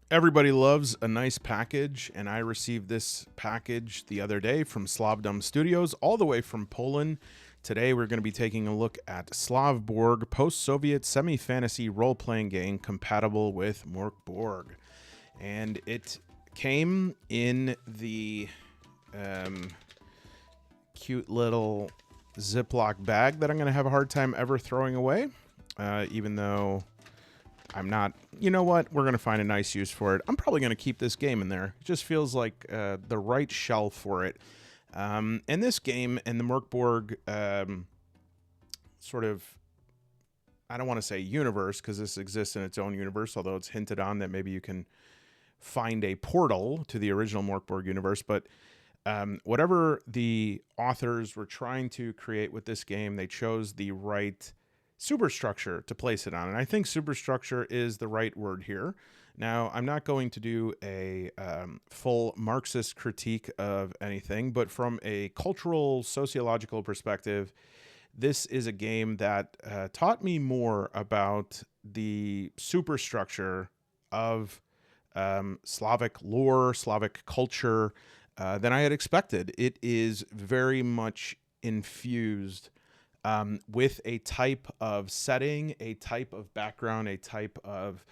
Everybody loves a nice package, and I received this package the other day from Slavdom Studios, all the way from Poland. Today, we're going to be taking a look at SLAV Borg, post-Soviet semi-fantasy role-playing game compatible with Mörk Borg. And it came in the cute little Ziploc bag that I'm going to have a hard time ever throwing away, even though I'm not. You know what? We're going to find a nice use for it. I'm probably going to keep this game in there. It just feels like the right shelf for it. And this game and the Mörk Borg sort of, I don't want to say universe, because this exists in its own universe, although it's hinted on that maybe you can find a portal to the original Mörk Borg universe. But whatever the authors were trying to create with this game, they chose the right superstructure to place it on. And I think superstructure is the right word here. Now, I'm not going to do a full Marxist critique of anything, but from a cultural, sociological perspective, this is a game that taught me more about the superstructure of Slavic lore, Slavic culture than I had expected. It is very much infused with a type of setting, a type of background, a type of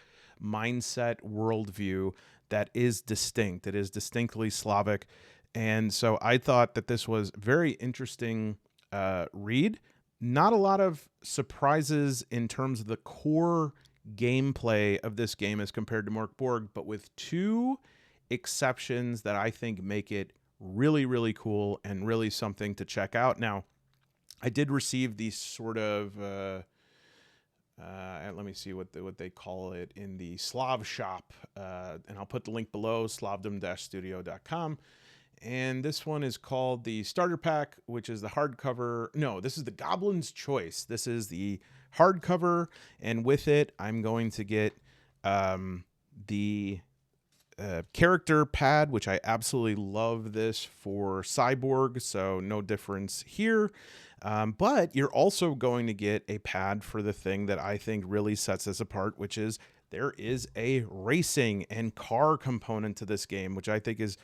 mindset, worldview that is distinct. It is distinctly Slavic. And so I thought that this was very interesting read. Not a lot of surprises in terms of the core gameplay of this game as compared to Mörk Borg, but with two exceptions that I think make it really, really cool and really something to check out. Now, I did receive these sort of, let me see what they call it in the Slav shop, and I'll put the link below, slavdom-studio.com. And this one is called the Starter Pack, which is the hardcover. No, this is the Goblin's Choice. This is the hardcover, and with it, I'm going to get the character pad, which I absolutely love this for Cyborg, so no difference here. But you're also going to get a pad for the thing that I think really sets this apart, which is there is a racing and car component to this game, which I think is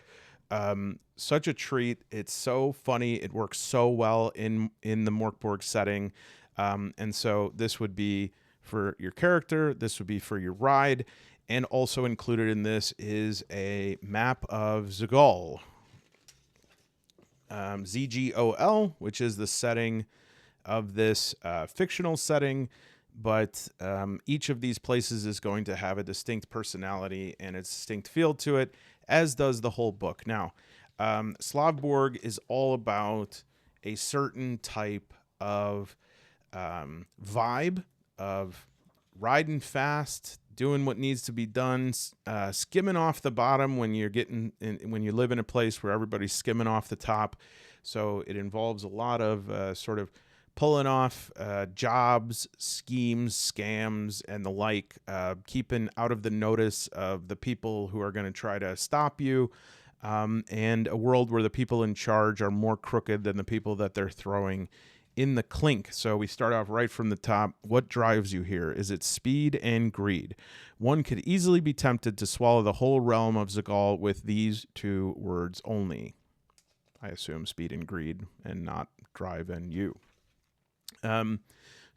such a treat. It's so funny. It works so well in the Mörk Borg setting. And so this would be for your character. This would be for your ride. And also included in this is a map of Zgol. ZGOL, which is the setting of this fictional setting. But each of these places is going to have a distinct personality and a distinct feel to it, as does the whole book. Now, Slav Borg is all about a certain type of vibe of riding fast, doing what needs to be done, skimming off the bottom when when you live in a place where everybody's skimming off the top. So it involves a lot of sort of pulling off jobs, schemes, scams, and the like, keeping out of the notice of the people who are going to try to stop you, and a world where the people in charge are more crooked than the people that they're throwing in the clink. So we start off right from the top. What drives you here? Is it speed and greed? One could easily be tempted to swallow the whole realm of Zgol with these two words only. I assume speed and greed, and not drive and you. So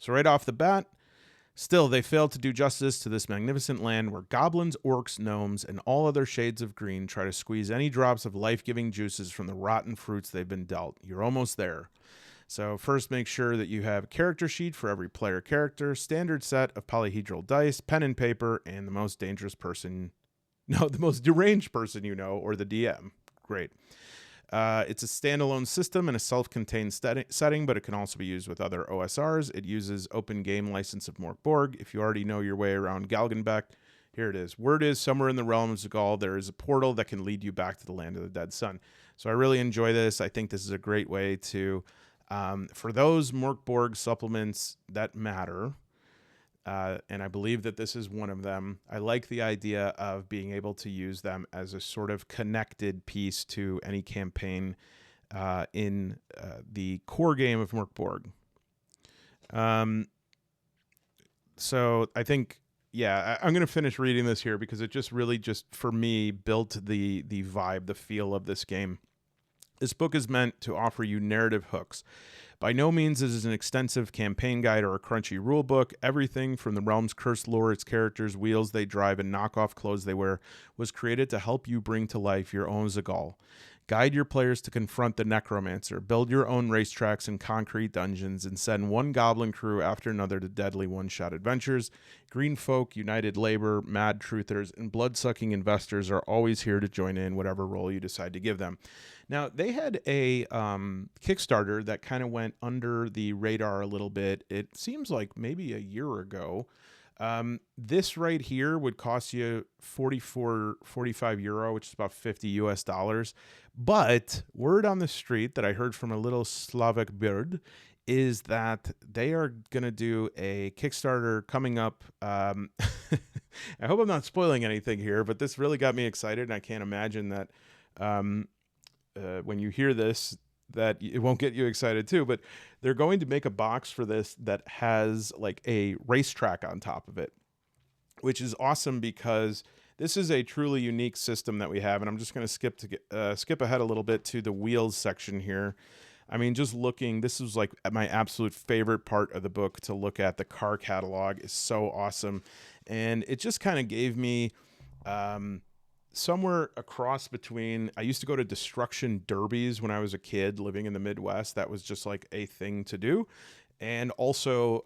right off the bat, still, they failed to do justice to this magnificent land where goblins, orcs, gnomes, and all other shades of green try to squeeze any drops of life-giving juices from the rotten fruits they've been dealt. You're almost there. So first, make sure that you have a character sheet for every player character, standard set of polyhedral dice, pen and paper, and the most deranged person you know, or the DM. Great. It's a standalone system and a self-contained setting, but it can also be used with other OSRs. It uses open game license of Mörk Borg. If you already know your way around Galgenbeck, here it is. Word is, somewhere in the realm of Zgol, there is a portal that can lead you back to the land of the dead sun. So I really enjoy this. I think this is a great way to, for those Mörk Borg supplements that matter, and I believe that this is one of them. I like the idea of being able to use them as a sort of connected piece to any campaign in the core game of Mörk Borg. So I think yeah, I'm going to finish reading this here because it just really just for me built the vibe, the feel of this game. This book is meant to offer you narrative hooks. By no means is it an extensive campaign guide or a crunchy rule book. Everything from the realm's cursed lore, its characters, wheels they drive, and knockoff clothes they wear was created to help you bring to life your own Zagal. Guide your players to confront the necromancer, build your own racetracks and concrete dungeons, and send one goblin crew after another to deadly one-shot adventures. Green folk, United Labor, mad truthers, and blood-sucking investors are always here to join in whatever role you decide to give them. Now, they had a Kickstarter that kind of went under the radar a little bit. It seems like maybe a year ago. This right here would cost you 45 euro, which is about 50 US dollars. But word on the street that I heard from a little Slavik Borg is that they are going to do a Kickstarter coming up. I hope I'm not spoiling anything here, but this really got me excited. And I can't imagine that when you hear this, that it won't get you excited too, but they're going to make a box for this that has like a racetrack on top of it, which is awesome because this is a truly unique system that we have. And I'm just going to skip ahead a little bit to the wheels section here. I mean, just looking, this is like my absolute favorite part of the book to look at. The car catalog is so awesome. And it just kind of gave me, somewhere across between, I used to go to destruction derbies when I was a kid living in the Midwest. That was just like a thing to do. And also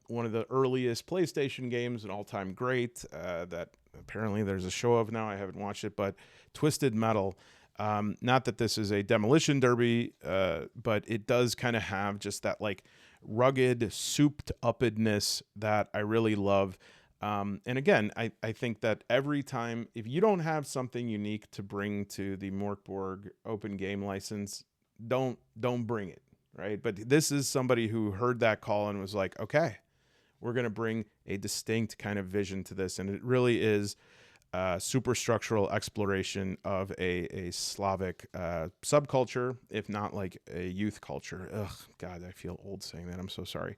one of the earliest PlayStation games, an all-time great that apparently there's a show of now. I haven't watched it, but Twisted Metal. Not that this is a demolition derby, but it does kind of have just that like rugged, souped-uppedness that I really love. And again, I think that every time, if you don't have something unique to bring to the Mörk Borg open game license, don't bring it, right? But this is somebody who heard that call and was like, okay, we're going to bring a distinct kind of vision to this. And it really is superstructural exploration of a Slavic subculture, if not like a youth culture. Ugh, God, I feel old saying that. I'm so sorry.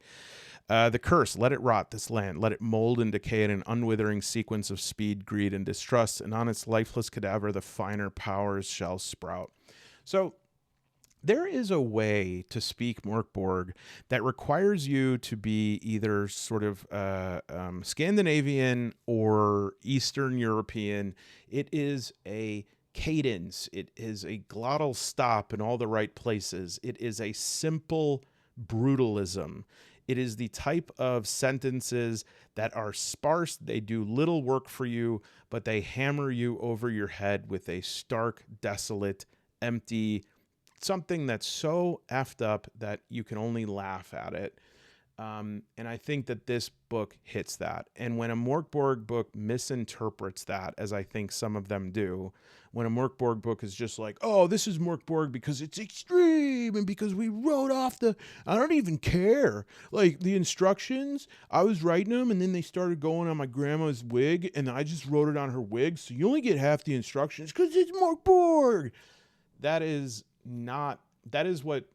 The curse, let it rot, this land. Let it mold and decay in an unwithering sequence of speed, greed, and distrust. And on its lifeless cadaver, the finer powers shall sprout. So there is a way to speak Mörk Borg that requires you to be either sort of Scandinavian or Eastern European. It is a cadence. It is a glottal stop in all the right places. It is a simple brutalism. It is the type of sentences that are sparse. They do little work for you, but they hammer you over your head with a stark, desolate, empty, something that's so effed up that you can only laugh at it. And I think that this book hits that. And when a Mörk Borg book misinterprets that, as I think some of them do, when a Mörk Borg book is just like, oh, this is Mörk Borg because it's extreme and because we wrote off I don't even care. Like the instructions, I was writing them and then they started going on my grandma's wig and I just wrote it on her wig. So you only get half the instructions because it's Mörk Borg. That is what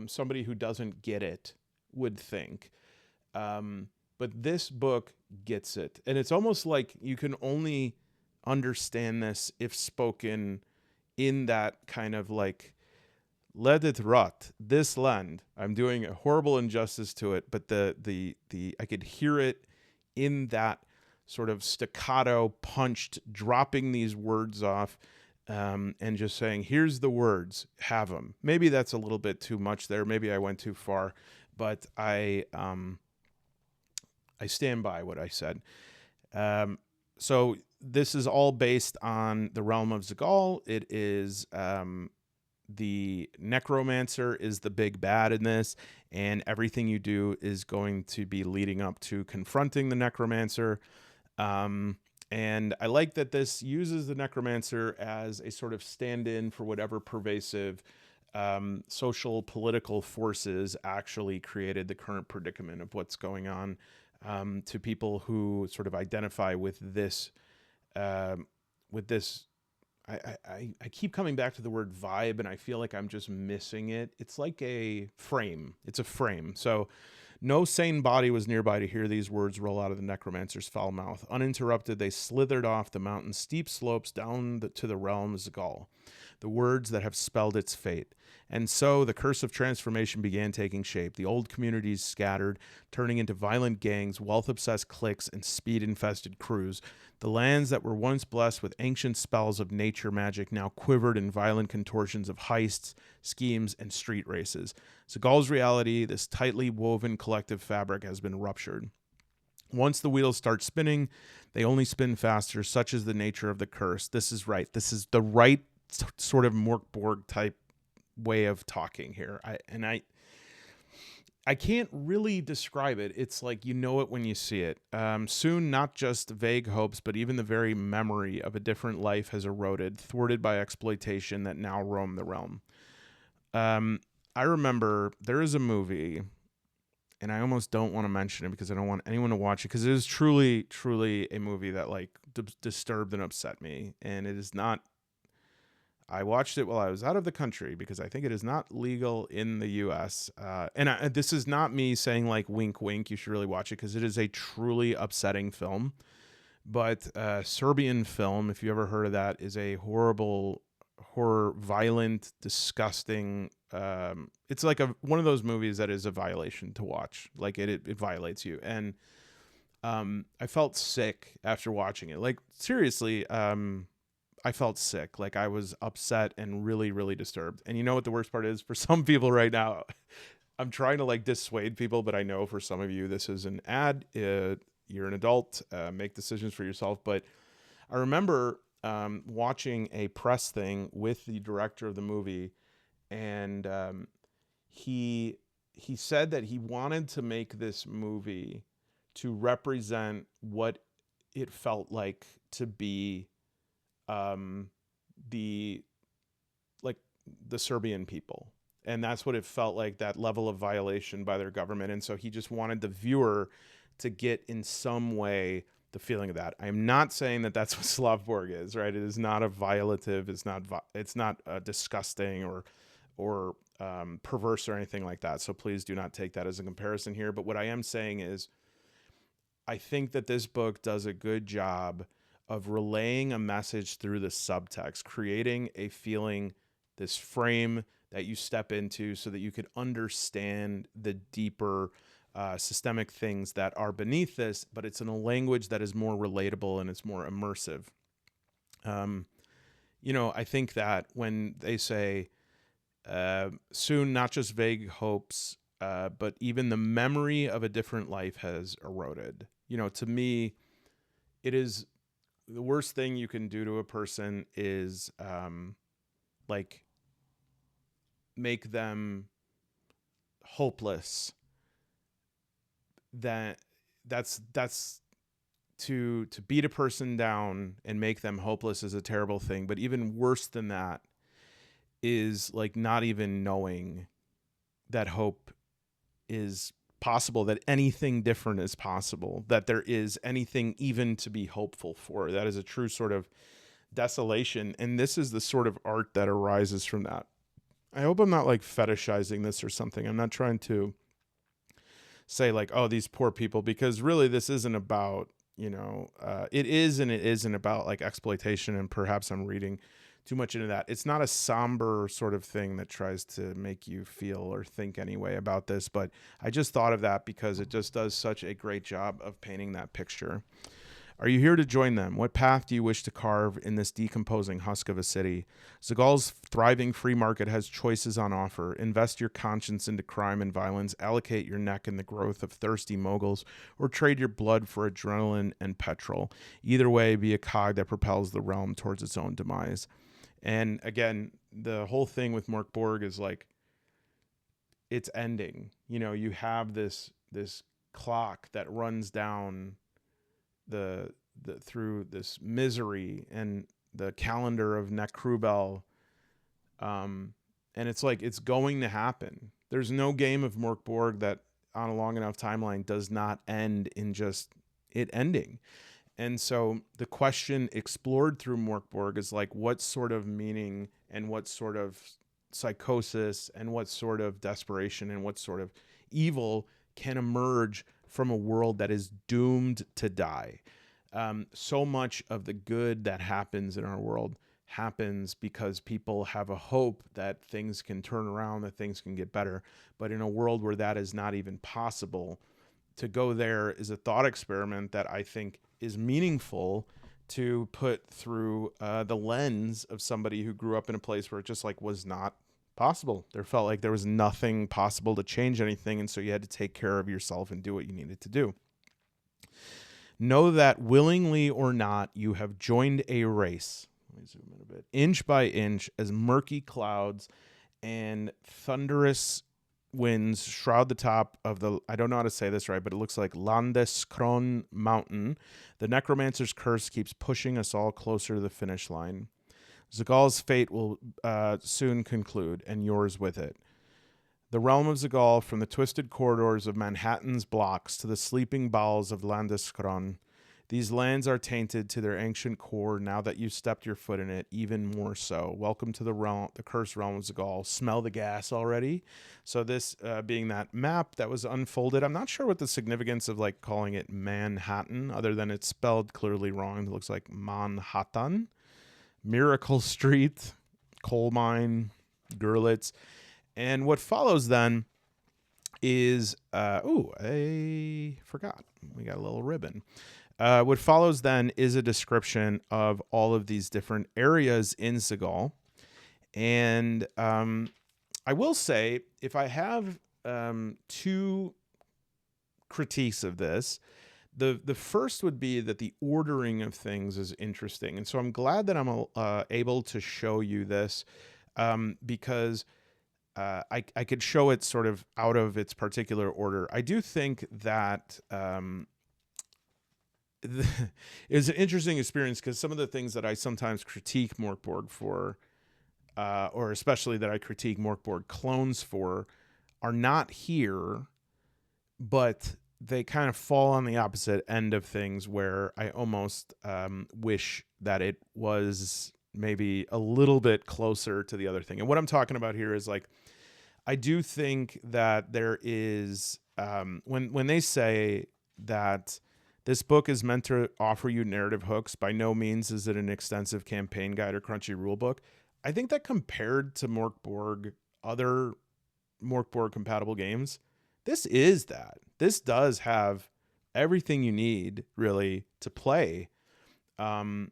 somebody who doesn't get it would think. But this book gets it. And it's almost like you can only understand this if spoken in that kind of like, let it rot, this land. I'm doing a horrible injustice to it, but the I could hear it in that sort of staccato punched, dropping these words off. And just saying, here's the words, have them. Maybe that's a little bit too much there. Maybe I went too far, but I stand by what I said. So this is all based on the realm of Zagal. It is the necromancer is the big bad in this, and everything you do is going to be leading up to confronting the necromancer. And I like that this uses the necromancer as a sort of stand-in for whatever pervasive social, political forces actually created the current predicament of what's going on to people who sort of identify with this. I keep coming back to the word vibe, and I feel like I'm just missing it. It's like a frame. It's a frame. So No sane body was nearby to hear these words roll out of the necromancer's foul mouth. Uninterrupted, they slithered off the mountain's steep slopes down to the realm of Zgal, the words that have spelled its fate. And so the curse of transformation began taking shape. The old communities scattered, turning into violent gangs, wealth-obsessed cliques, and speed-infested crews. The lands that were once blessed with ancient spells of nature magic now quivered in violent contortions of heists, schemes, and street races. Zgal's reality, this tightly woven collective fabric, has been ruptured. Once the wheels start spinning, they only spin faster. Such is the nature of the curse. This is right. This is the right sort of Mörk Borg type way of talking here. I can't really describe it. It's like you know it when you see it. Soon, not just vague hopes, but even the very memory of a different life has eroded, thwarted by exploitation that now roam the realm. I remember there is a movie, and I almost don't want to mention it because I don't want anyone to watch it, because it is truly, truly a movie that like disturbed and upset me. And it is not, I watched it while I was out of the country because I think it is not legal in the US. This is not me saying like wink, wink, you should really watch it, because it is a truly upsetting film. But Serbian film, if you ever heard of that, is a horrible, violent, disgusting. It's like one of those movies that is a violation to watch. Like it violates you. And I felt sick after watching it. Like seriously, I felt sick. Like I was upset and really, really disturbed. And you know what the worst part is? For some people right now, I'm trying to like dissuade people, but I know for some of you, this is an ad. You're an adult, make decisions for yourself. But I remember watching a press thing with the director of the movie, and he said that he wanted to make this movie to represent what it felt like to be the Serbian people. And that's what it felt like, that level of violation by their government. And so he just wanted the viewer to get in some way the feeling of that. I'm not saying that that's what SLAV Borg is, right? It is not a violative. It's not disgusting or perverse or anything like that. So please do not take that as a comparison here. But what I am saying is, I think that this book does a good job of relaying a message through the subtext, creating a feeling, this frame that you step into so that you could understand the deeper systemic things that are beneath this, but it's in a language that is more relatable and it's more immersive. I think that when they say soon, not just vague hopes, but even the memory of a different life has eroded. To me, it is the worst thing you can do to a person is make them hopeless. That's to beat a person down and make them hopeless is a terrible thing. But even worse than that is like not even knowing that hope is possible, that anything different is possible, that there is anything even to be hopeful for. That is a true sort of desolation. And this is the sort of art that arises from that. I hope I'm not like fetishizing this or something. I'm not trying to say like, oh, these poor people, because really this isn't about, it is and it isn't about like exploitation, and perhaps I'm reading too much into that. It's not a somber sort of thing that tries to make you feel or think anyway about this, but I just thought of that because it just does such a great job of painting that picture. Are you here to join them? What path do you wish to carve in this decomposing husk of a city? Zgal's thriving free market has choices on offer. Invest your conscience into crime and violence, allocate your neck in the growth of thirsty moguls, or trade your blood for adrenaline and petrol. Either way, be a cog that propels the realm towards its own demise. And again, the whole thing with Mörk Borg is like, it's ending. You have this clock that runs down the through this misery and the calendar of Necrubel, and it's like it's going to happen. There's no game of Mörk Borg that on a long enough timeline does not end in just it ending. And so the question explored through Mörk Borg is like, what sort of meaning and what sort of psychosis and what sort of desperation and what sort of evil can emerge from a world that is doomed to die. So much of the good that happens in our world happens because people have a hope that things can turn around, that things can get better. But in a world where that is not even possible, to go there is a thought experiment that I think is meaningful to put through the lens of somebody who grew up in a place where it just like was not possible. There felt like there was nothing possible to change anything, and so you had to take care of yourself and do what you needed to do. Know that willingly or not, you have joined a race. Let me zoom in a bit. Inch by inch, as murky clouds and thunderous winds shroud the top of the, I don't know how to say this right, but it looks like Landeskron Mountain. The necromancer's curse keeps pushing us all closer to the finish line. Zagal's fate will soon conclude, and yours with it. The realm of Zagal, from the twisted corridors of Manhattan's blocks to the sleeping bowels of Landeskron, these lands are tainted to their ancient core now that you've stepped your foot in it, even more so. Welcome to the realm, the cursed realm of Zagal. Smell the gas already. So this being that map that was unfolded, I'm not sure what the significance of like calling it Manhattan, other than it's spelled clearly wrong. It looks like Manhattan. Miracle Street, coal mine, Görlitz. And what follows then is, I forgot. We got a little ribbon. What follows then is a description of all of these different areas in Zagal. And I will say, if I have two critiques of this, the first would be that the ordering of things is interesting. And so I'm glad that I'm able to show you this because I could show it sort of out of its particular order. I do think that it's an interesting experience because some of the things that I sometimes critique Mörk Borg for, or especially that I critique Mörk Borg clones for, are not here, but they kind of fall on the opposite end of things where I almost wish that it was maybe a little bit closer to the other thing. And what I'm talking about here is like, I do think that there is, when they say that this book is meant to offer you narrative hooks, by no means is it an extensive campaign guide or crunchy rule book. I think that compared to Mörk Borg, other Mörk Borg compatible games, this is that. This does have everything you need really to play. And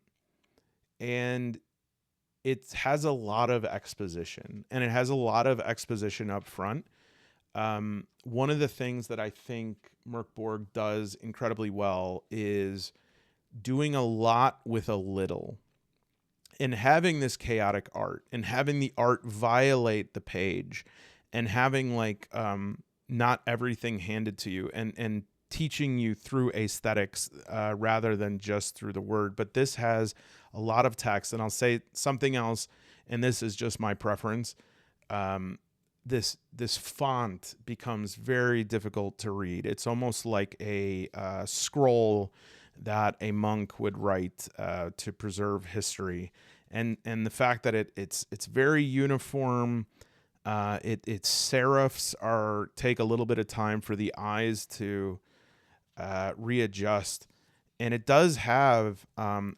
it has a lot of exposition, and it has a lot of exposition up front. One of the things that I think Mörk Borg does incredibly well is doing a lot with a little, and having this chaotic art, and having the art violate the page, and having like not everything handed to you, and teaching you through aesthetics rather than just through the word. But this has a lot of text, and I'll say something else, and this is just my preference. This font becomes very difficult to read. It's almost like a scroll that a monk would write to preserve history, and the fact that it's very uniform. Its serifs take a little bit of time for the eyes to readjust, and it does have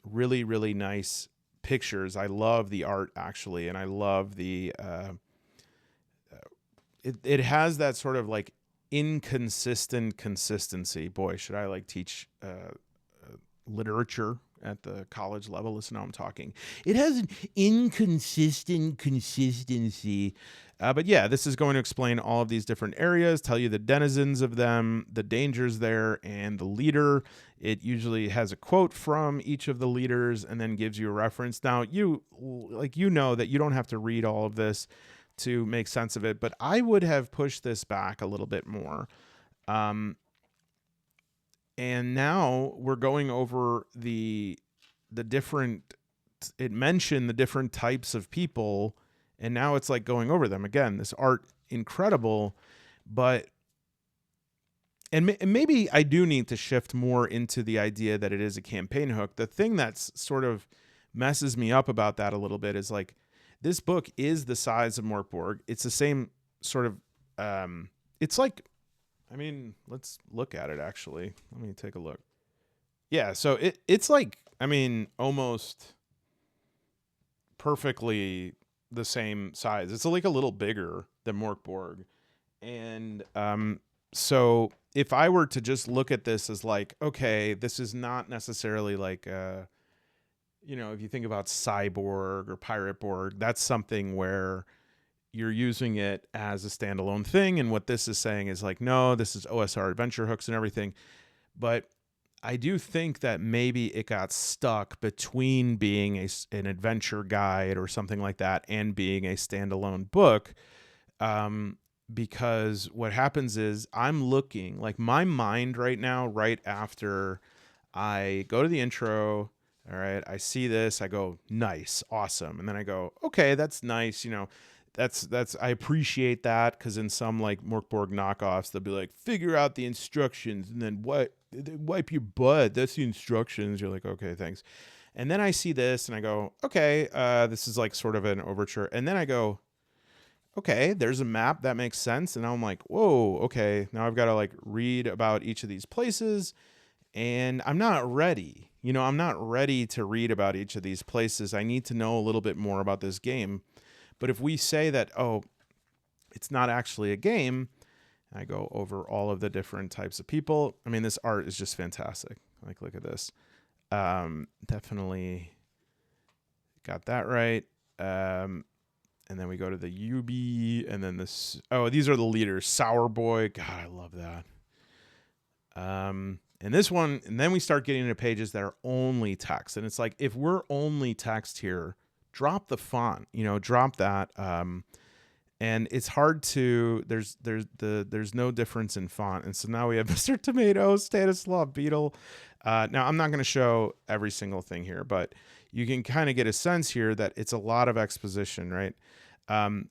really, really nice pictures. I love the art actually, and I love the it has that sort of like inconsistent consistency. Boy, should I like teach literature at the college level? Listen how I'm talking. It has an inconsistent consistency. But yeah, this is going to explain all of these different areas, tell you the denizens of them, the dangers there, and the leader. It usually has a quote from each of the leaders and then gives you a reference. Now, you know that you don't have to read all of this to make sense of it, but I would have pushed this back a little bit more. And now we're going over the different, it mentioned the different types of people, and now it's like going over them again. This art, incredible, but and maybe I do need to shift more into the idea that it is a campaign hook. The thing that's sort of messes me up about that a little bit is like, this book is the size of Mörk Borg. It's the same sort of, it's like, I mean, let's look at it actually. Let me take a look. Yeah, so it's like, I mean, almost perfectly the same size. It's like a little bigger than Mörk Borg. And so if I were to just look at this as like, okay, this is not necessarily like you know, if you think about Cyborg or Pirate Borg, that's something where you're using it as a standalone thing. And what this is saying is like, no, this is OSR adventure hooks and everything. But I do think that maybe it got stuck between being an adventure guide or something like that and being a standalone book. Because what happens is I'm looking, like my mind right now, right after I go to the intro, all right, I see this, I go, nice, awesome. And then I go, okay, that's nice. You know, that's, I appreciate that. Cause in some like Mörk Borg knockoffs, they'll be like, figure out the instructions and then what, wipe your butt. That's the instructions. You're like, okay, thanks. And then I see this and I go, okay, this is like sort of an overture. And then I go, okay, there's a map that makes sense. And now I'm like, whoa, okay, now I've got to like read about each of these places. And I'm not ready. You know, I'm not ready to read about each of these places. I need to know a little bit more about this game. But if we say that, oh, it's not actually a game, I go over all of the different types of people. I mean, this art is just fantastic. Like, look at this. Definitely got that right. And then we go to the UB, and then this. Oh, these are the leaders. Sour Boy. God, I love that. And this one, and then we start getting into pages that are only text. And it's like, if we're only text here, drop the font, you know, drop that. And it's hard to, there's no difference in font. And so now we have Mr. Tomato, Stanislav Beetle. Now I'm not going to show every single thing here, but you can kind of get a sense here that it's a lot of exposition, right?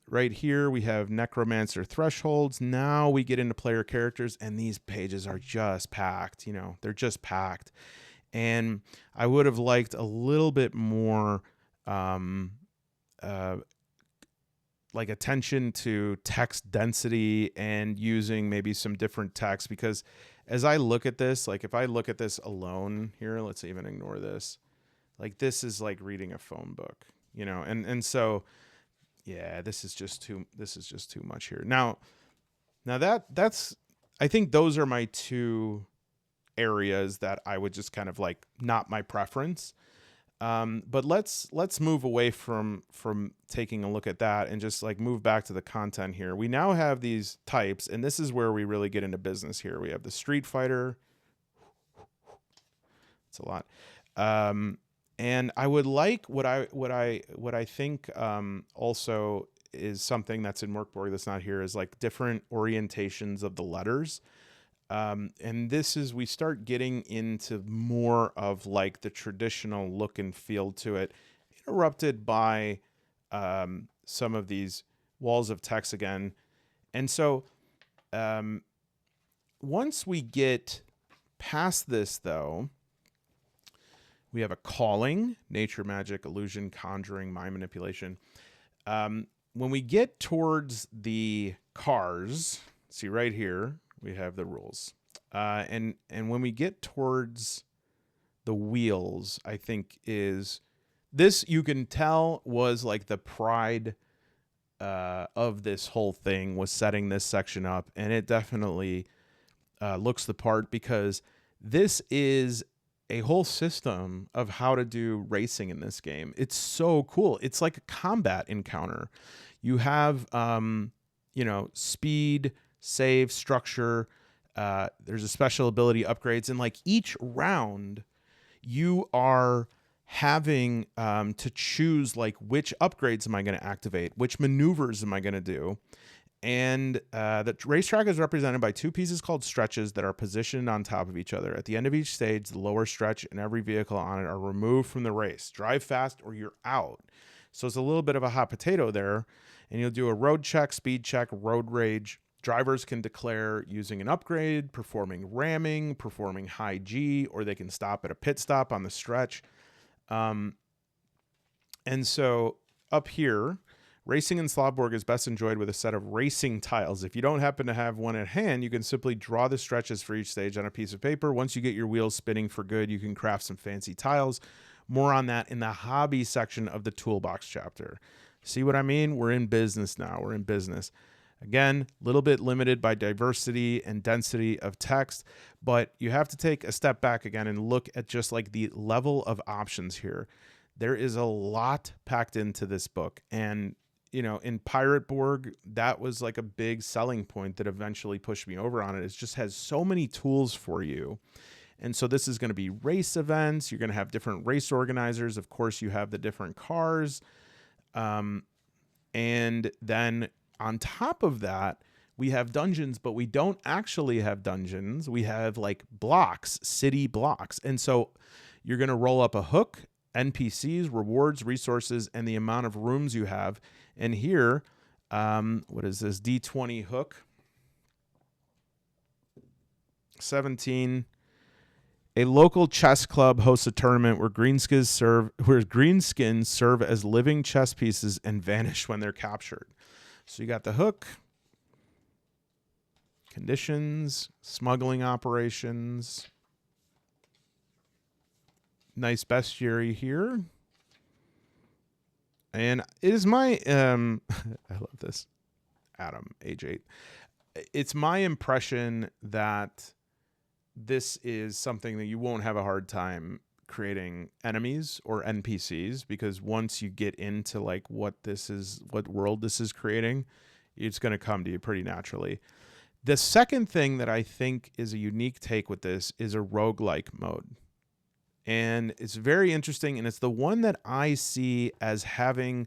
Right here we have Necromancer Thresholds. Now we get into player characters, and these pages are just packed, you know, they're just packed. And I would have liked a little bit more, like attention to text density and using maybe some different text, because as I look at this, like if I look at this alone here, let's even ignore this. Like this is like reading a phone book, you know? And so, yeah, this is just too much here. Now that's, I think those are my two areas that I would just kind of like, not my preference. But let's move away from taking a look at that and just like move back to the content here. We now have these types, and this is where we really get into business here. We have the Street Fighter. It's a lot. And I would like what I think also is something that's in Mörk Borg that's not here is like different orientations of the letters. And this is, we start getting into more of like the traditional look and feel to it, interrupted by some of these walls of text again. And so once we get past this, though, we have a calling, nature, magic, illusion, conjuring, mind manipulation. When we get towards the cars, see right here, we have the rules. And when we get towards the wheels, I think is this, you can tell was like the pride of this whole thing was setting this section up. And it definitely looks the part, because this is a whole system of how to do racing in this game. It's so cool. It's like a combat encounter. You have, you know, speed, save, structure. There's a special ability upgrades, and like each round you are having to choose like which upgrades am I going to activate, which maneuvers am I going to do. And the racetrack is represented by two pieces called stretches that are positioned on top of each other. At the end of each stage, the lower stretch and every vehicle on it are removed from the race. Drive fast or you're out. So it's a little bit of a hot potato there. And you'll do a road check, speed check, road rage. Drivers can declare using an upgrade, performing ramming, performing high G, or they can stop at a pit stop on the stretch. And so up here, Racing in Slav Borg is best enjoyed with a set of racing tiles. If you don't happen to have one at hand, you can simply draw the stretches for each stage on a piece of paper. Once you get your wheels spinning for good, you can craft some fancy tiles. More on that in the hobby section of the toolbox chapter. See what I mean? We're in business now. We're in business. Again, a little bit limited by diversity and density of text, but you have to take a step back again and look at just like the level of options here. There is a lot packed into this book. And, you know, in Pirate Borg, that was like a big selling point that eventually pushed me over on it. It just has so many tools for you. And so this is going to be race events. You're going to have different race organizers. Of course, you have the different cars. And then on top of that, we have dungeons, but we don't actually have dungeons. We have like blocks, city blocks. And so you're going to roll up a hook, NPCs, rewards, resources, and the amount of rooms you have. And here, what is this? D20 hook. 17. A local chess club hosts a tournament where greenskins serve as living chess pieces and vanish when they're captured. So you got the hook, conditions, smuggling operations, nice bestiary here. And it is my, I love this, Adam, age 8. It's my impression that this is something that you won't have a hard time creating enemies or NPCs, because once you get into like what world this is creating, it's going to come to you pretty naturally. The second thing that I think is a unique take with this is a roguelike mode. And it's very interesting, and it's the one that I see as having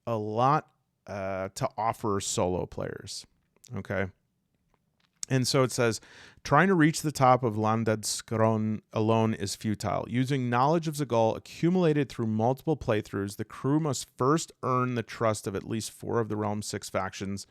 a lot to offer solo players. Okay. And so it says, trying to reach the top of Landadskron alone is futile. Using knowledge of Zagal accumulated through multiple playthroughs, the crew must first earn the trust of at least 4 of the realm's 6 factions.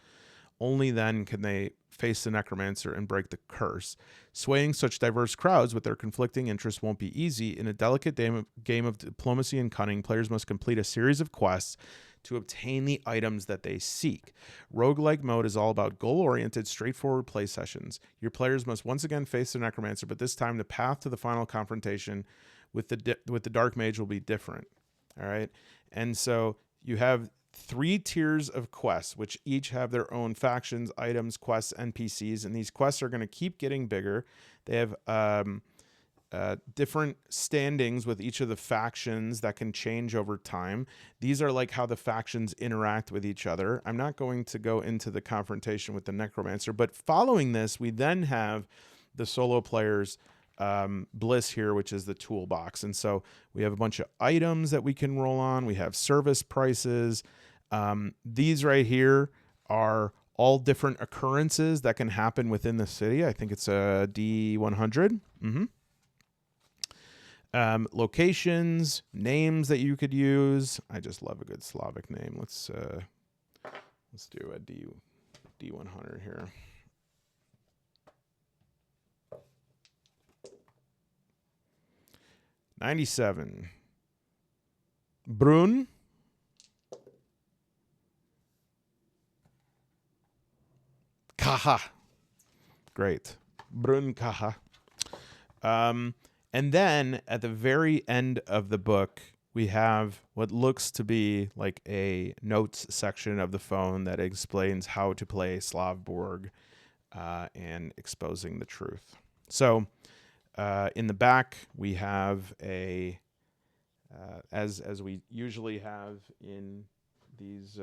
Only then can they face the necromancer and break the curse. Swaying such diverse crowds with their conflicting interests won't be easy. In a delicate game of diplomacy and cunning, players must complete a series of quests to obtain the items that they seek. Roguelike mode is all about goal-oriented, straightforward play sessions. Your players must once again face the necromancer, but this time the path to the final confrontation with the dark mage will be different. All right? And so you have 3 tiers of quests, which each have their own factions, items, quests, NPCs, and these quests are going to keep getting bigger. They have different standings with each of the factions that can change over time. These are like how the factions interact with each other. I'm not going to go into the confrontation with the necromancer, but following this, we then have the solo players' bliss here, which is the toolbox. And so we have a bunch of items that we can roll on. We have service prices. These right here are all different occurrences that can happen within the city. I think it's a D100. Locations, names that you could use. I just love a good Slavic name. Let's do a D100 here. '97. Brun. Kaha. Great. Brun Kaha. And then at the very end of the book, we have what looks to be like a notes section of the phone that explains how to play Slav Borg and exposing the truth. So in the back, we have a, as we usually have in these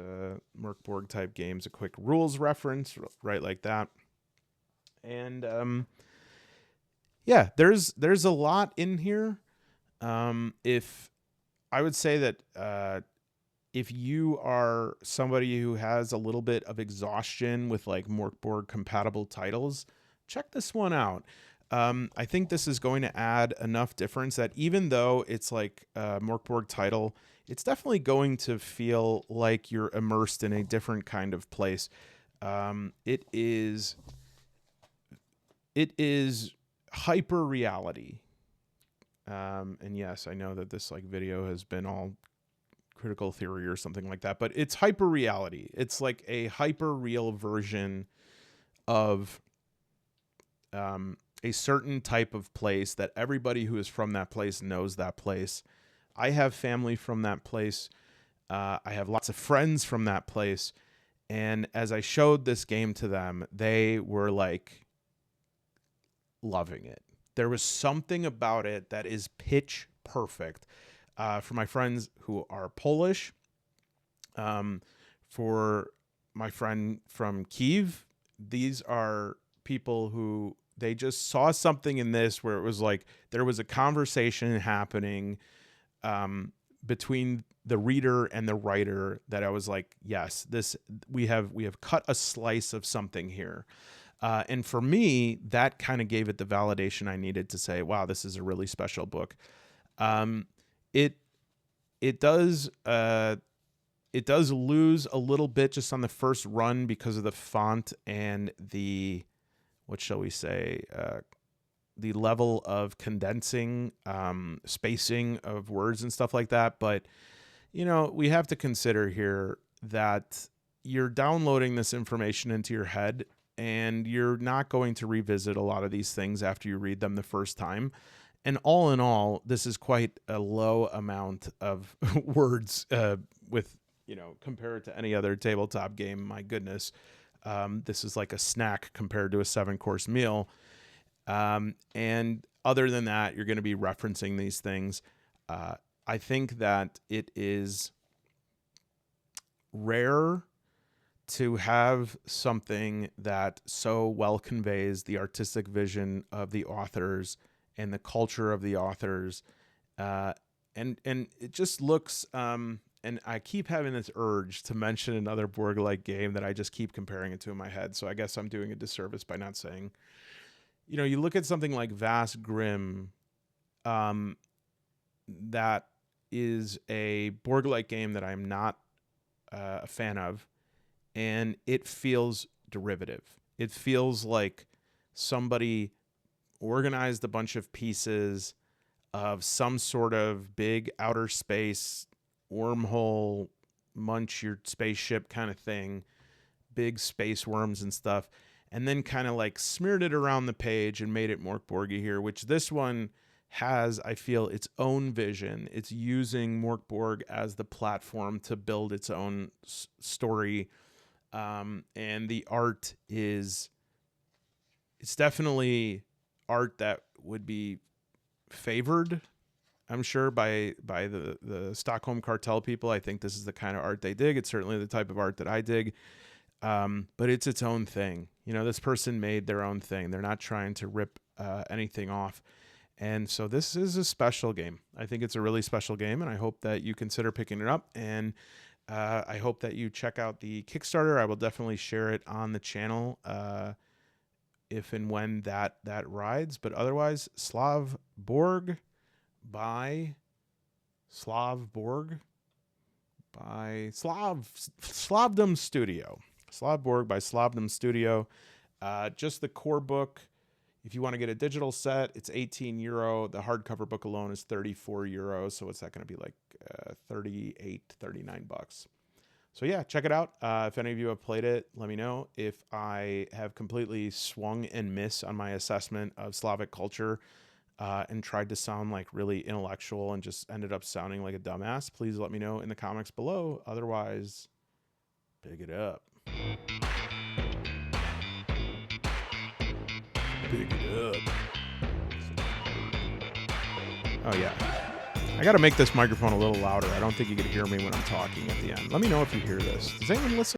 Mörk Borg type games, a quick rules reference, right like that. And yeah, there's a lot in here. If I would say that if you are somebody who has a little bit of exhaustion with like Mörk Borg compatible titles, check this one out. I think this is going to add enough difference that even though it's like a Mörk Borg title, it's definitely going to feel like you're immersed in a different kind of place. It is hyper reality. And yes, I know that this like video has been all critical theory or something like that, but it's hyper reality. It's like a hyper real version of a certain type of place that everybody who is from that place knows that place. I have family from that place. I have lots of friends from that place. And as I showed this game to them, they were like loving it. There was something about it that is pitch perfect. For my friends who are Polish, for my friend from Kyiv, these are people who they just saw something in this where it was like there was a conversation happening between the reader and the writer that I was like, yes, this we have cut a slice of something here. And for me, that kind of gave it the validation I needed to say, wow, this is a really special book. It does lose a little bit just on the first run because of the font and the, what shall we say, the level of condensing, spacing of words and stuff like that. But, you know, we have to consider here that you're downloading this information into your head and you're not going to revisit a lot of these things after you read them the first time. And all in all, this is quite a low amount of words with, you know, compared to any other tabletop game. My goodness, this is like a snack compared to a 7-course meal. And other than that, you're going to be referencing these things. I think that it is rare to have something that so well conveys the artistic vision of the authors and the culture of the authors. And it just looks, and I keep having this urge to mention another Borg-like game that I just keep comparing it to in my head. So I guess I'm doing a disservice by not saying, you know, you look at something like Vast Grimm, that is a Borg-like game that I'm not a fan of, and it feels derivative. It feels like somebody organized a bunch of pieces of some sort of big outer space wormhole, munch your spaceship kind of thing, big space worms and stuff, and then kind of like smeared it around the page and made it Mörk Borgy here, which this one has, I feel, its own vision. It's using Mörk Borg as the platform to build its own story. And the art is, it's definitely art that would be favored, I'm sure, by the Stockholm Cartel people. I think this is the kind of art they dig. It's certainly the type of art that I dig. But it's its own thing. You know, this person made their own thing. They're not trying to rip anything off. And so this is a special game. I think it's a really special game, and I hope that you consider picking it up. And I hope that you check out the Kickstarter. I will definitely share it on the channel if and when that rides. But otherwise, SLAV Borg by SLAV Borg by Slavdom Studio. SLAV Borg by Slavdom Studio. Just the core book. If you want to get a digital set, it's €18. The hardcover book alone is €34. So what's that going to be, like 38, 39 bucks. So yeah, check it out. If any of you have played it, let me know. If I have completely swung and missed on my assessment of Slavic culture and tried to sound like really intellectual and just ended up sounding like a dumbass, please let me know in the comments below. Otherwise, pick it up. Pick it up. Oh yeah. I gotta make this microphone a little louder. I don't think you can hear me when I'm talking at the end. Let me know if you hear this. Does anyone listen?